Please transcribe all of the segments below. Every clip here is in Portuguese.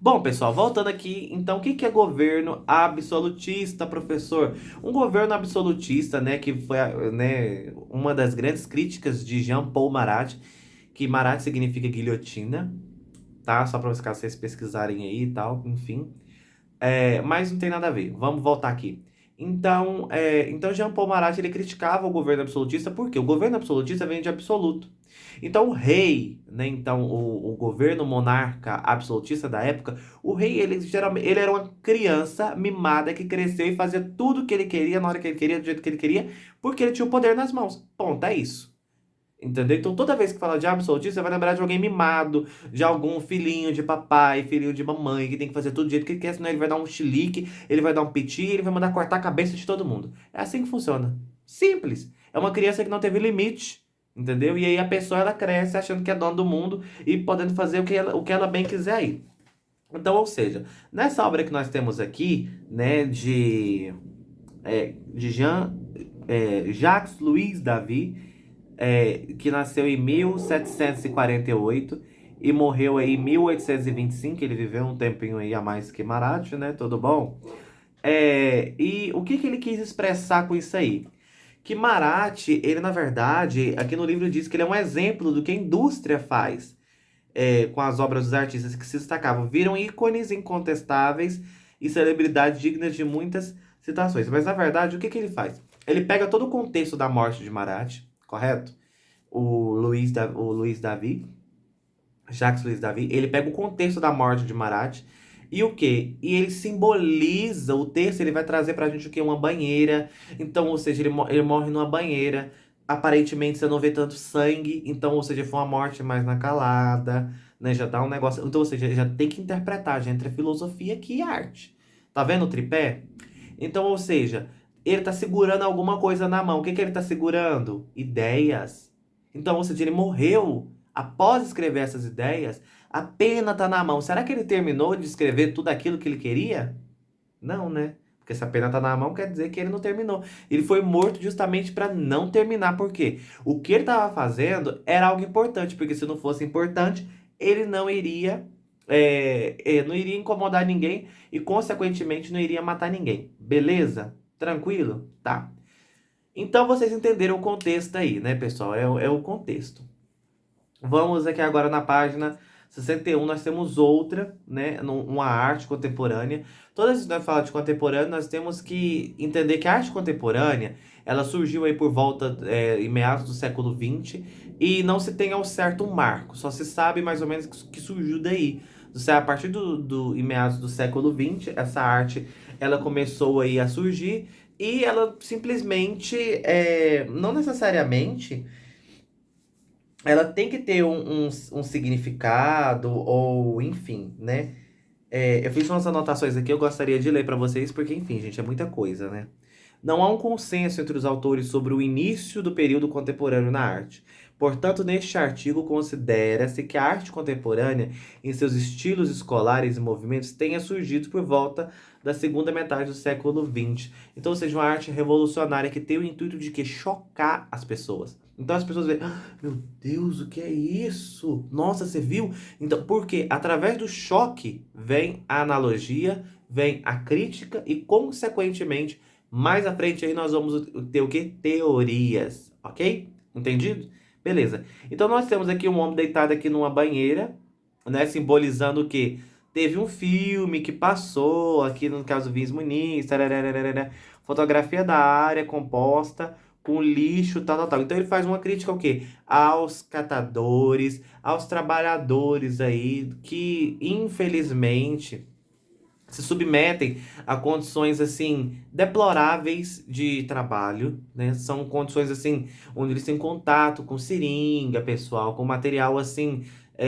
Bom, pessoal, voltando aqui, então, o que que é governo absolutista, professor? Um governo absolutista, né, que foi, né, uma das grandes críticas de Jean Paul Marat, que Marat significa guilhotina, tá? Só para vocês pesquisarem aí e tal, enfim. Mas não tem nada a ver. Vamos voltar aqui. Então Jean Paul Marat ele criticava o governo absolutista porque o governo absolutista vem de absoluto. Então o rei, né, então o governo monarca absolutista da época, o rei ele geralmente ele era uma criança mimada que cresceu e fazia tudo o que ele queria na hora que ele queria, do jeito que ele queria, porque ele tinha o poder nas mãos. Ponto, é isso. Entendeu? Então, toda vez que fala de absolutista, você vai lembrar de alguém mimado, de algum filhinho de papai, filhinho de mamãe, que tem que fazer tudo do jeito que ele quer, senão ele vai dar um chilique, ele vai dar um piti, ele vai mandar cortar a cabeça de todo mundo. É assim que funciona. Simples. É uma criança que não teve limite, entendeu? E aí a pessoa, ela cresce achando que é dona do mundo e podendo fazer o que ela bem quiser aí. Então, ou seja, nessa obra que nós temos aqui, né, de Jacques Louis David, que nasceu em 1748 e morreu aí em 1825. Ele viveu um tempinho aí a mais que Marat, né? Tudo bom? E o que que ele quis expressar com isso aí? Que Marat, ele na verdade, aqui no livro diz que ele é um exemplo do que a indústria faz com as obras dos artistas que se destacavam. Viram ícones incontestáveis e celebridades dignas de muitas citações. Mas na verdade, o que que ele faz? Ele pega todo o contexto da morte de Marat, correto? O Luiz Davi, Jacques Luiz Davi, ele pega o contexto da morte de Marat e o quê? E ele simboliza, o texto ele vai trazer pra gente o quê? Uma banheira. Então, ou seja, ele morre numa banheira. Aparentemente você não vê tanto sangue, então, ou seja, foi uma morte mais na calada, né? Já dá um negócio. Então, ou seja, já tem que interpretar, já entre filosofia aqui e arte. Tá vendo o tripé? Então, ou seja, ele tá segurando alguma coisa na mão. O que que ele tá segurando? Ideias. Então, ou seja, ele morreu após escrever essas ideias, a pena tá na mão. Será que ele terminou de escrever tudo aquilo que ele queria? Não, né? Porque se a pena tá na mão, quer dizer que ele não terminou. Ele foi morto justamente para não terminar. Por quê? O que ele estava fazendo era algo importante, porque se não fosse importante, ele não iria incomodar ninguém e, consequentemente, não iria matar ninguém. Beleza? Tranquilo? Tá. Então vocês entenderam o contexto aí, né, pessoal? É o contexto. Vamos aqui agora na página 61, nós temos outra, né, uma arte contemporânea. Todas as vezes que nós falamos de contemporâneo, nós temos que entender que a arte contemporânea, ela surgiu aí por volta, em meados do século XX, e não se tem ao certo um marco, só se sabe mais ou menos que surgiu daí. A partir em meados do século XX, essa arte, ela começou aí a surgir, e ela simplesmente, não necessariamente ela tem que ter um significado, ou enfim, né? Eu fiz umas anotações aqui, eu gostaria de ler para vocês, porque, enfim, gente, é muita coisa, né? Não há um consenso entre os autores sobre o início do período contemporâneo na arte. Portanto, neste artigo, considera-se que a arte contemporânea, em seus estilos escolares e movimentos, tenha surgido por volta da segunda metade do século XX. Então, ou seja, uma arte revolucionária que tem o intuito de que chocar as pessoas. Então as pessoas veem, meu Deus, o que é isso? Nossa, você viu? Então, porque através do choque vem a analogia, vem a crítica e, consequentemente, mais à frente aí nós vamos ter o quê? Teorias, ok? Entendido? Beleza. Então nós temos aqui um homem deitado aqui numa banheira, né? Simbolizando o quê? Teve um filme que passou, aqui no caso Vinhos Muniz, tararararara, fotografia da área composta com lixo, tal, tal, tal. Então ele faz uma crítica ao quê? Aos catadores, aos trabalhadores aí que, infelizmente, se submetem a condições assim deploráveis de trabalho, né? São condições assim onde eles têm contato com seringa, pessoal, com material assim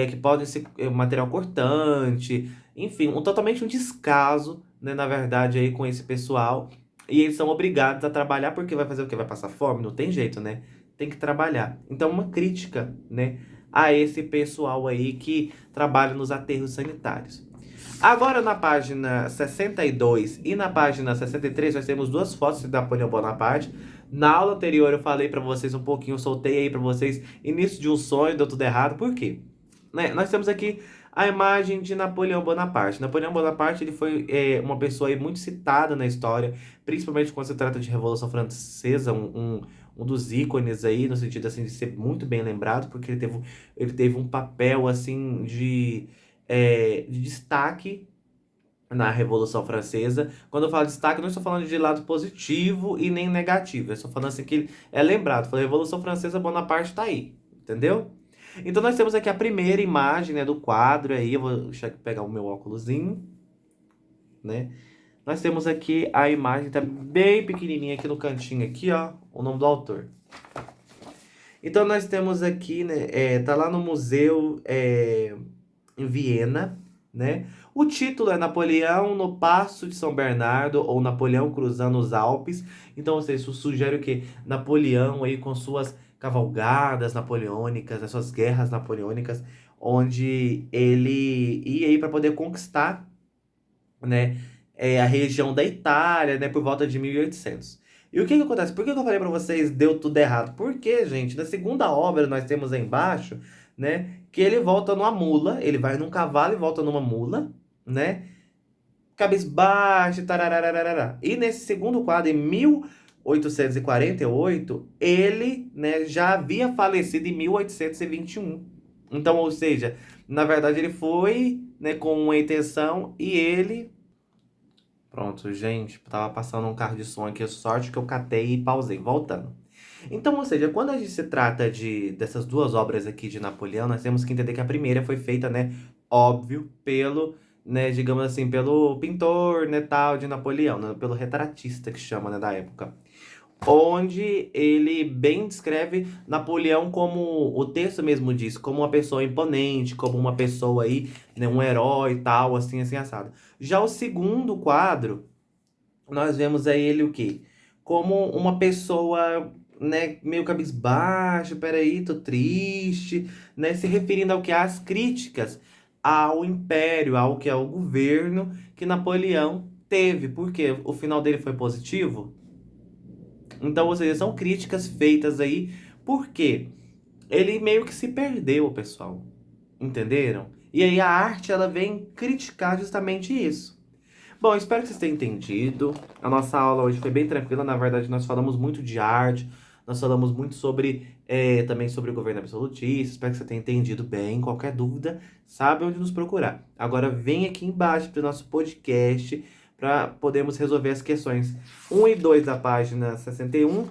que pode ser material cortante, enfim, totalmente um descaso, né, na verdade aí com esse pessoal. E eles são obrigados a trabalhar porque vai fazer o quê? Vai passar fome? Não tem jeito, né? Tem que trabalhar. Então, uma crítica, né, a esse pessoal aí que trabalha nos aterros sanitários. Agora na página 62 e na página 63 nós temos duas fotos de Napoleão Bonaparte. Na aula anterior eu falei pra vocês um pouquinho, eu soltei aí pra vocês início de um sonho, deu tudo errado. Por quê? Né? Nós temos aqui a imagem de Napoleão Bonaparte. Napoleão Bonaparte ele foi uma pessoa aí muito citada na história, principalmente quando se trata de Revolução Francesa, um dos ícones aí, no sentido assim, de ser muito bem lembrado, porque ele teve um papel assim de destaque na Revolução Francesa. Quando eu falo destaque, não estou falando de lado positivo e nem negativo. Eu estou falando assim que ele é lembrado. Falei, Revolução Francesa, Bonaparte tá aí. Entendeu? Então nós temos aqui a primeira imagem, né, do quadro aí. Eu vou pegar o meu óculosinho, né? Nós temos aqui a imagem, tá bem pequenininha aqui no cantinho aqui, ó, o nome do autor. Então nós temos aqui, né, tá lá no museu em Viena, né? O título é Napoleão no Passo de São Bernardo ou Napoleão cruzando os Alpes. Então, ou seja, isso sugere o quê? Napoleão aí com suas cavalgadas napoleônicas, as suas guerras napoleônicas, onde ele ia aí para poder conquistar, né, a região da Itália, né, por volta de 1800. E o que que acontece? Por que que eu falei para vocês deu tudo errado? Porque, gente, na segunda obra nós temos aí embaixo, né, que ele volta numa mula, ele vai num cavalo e volta numa mula, né, cabisbaixo, tararararará. E nesse segundo quadro, em 1848, ele, né, já havia falecido em 1821. Então, ou seja, na verdade ele foi, né, com uma intenção e ele. Pronto, gente, tava passando um carro de som aqui, sorte que eu catei e pausei, voltando. Então, ou seja, quando a gente se trata dessas duas obras aqui de Napoleão, nós temos que entender que a primeira foi feita, né, óbvio, pelo, né, digamos assim, pelo pintor, né, tal, de Napoleão, né, pelo retratista que chama, né, da época. Onde ele bem descreve Napoleão como o texto mesmo diz, como uma pessoa imponente, como uma pessoa aí, né, um herói e tal, assim, assim, assado. Já o segundo quadro, nós vemos aí ele o quê? Como uma pessoa, né, meio cabisbaixo, peraí, tô triste, né, se referindo ao que? Às críticas ao império, ao que é o governo que Napoleão teve. Por quê? O final dele foi positivo? Então, ou seja, são críticas feitas aí, porque ele meio que se perdeu, pessoal. Entenderam? E aí a arte, ela vem criticar justamente isso. Bom, espero que vocês tenham entendido. A nossa aula hoje foi bem tranquila. Na verdade, nós falamos muito de arte. Nós falamos muito sobre também sobre o governo absolutista. Espero que você tenha entendido bem. Qualquer dúvida, sabe onde nos procurar. Agora, vem aqui embaixo para o nosso podcast para podermos resolver as questões 1 e 2 da página 61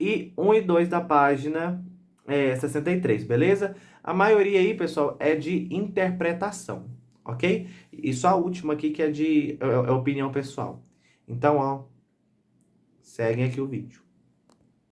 e 1 e 2 da página 63, beleza? A maioria aí, pessoal, é de interpretação, ok? E só a última aqui que é opinião pessoal. Então, ó, seguem aqui o vídeo.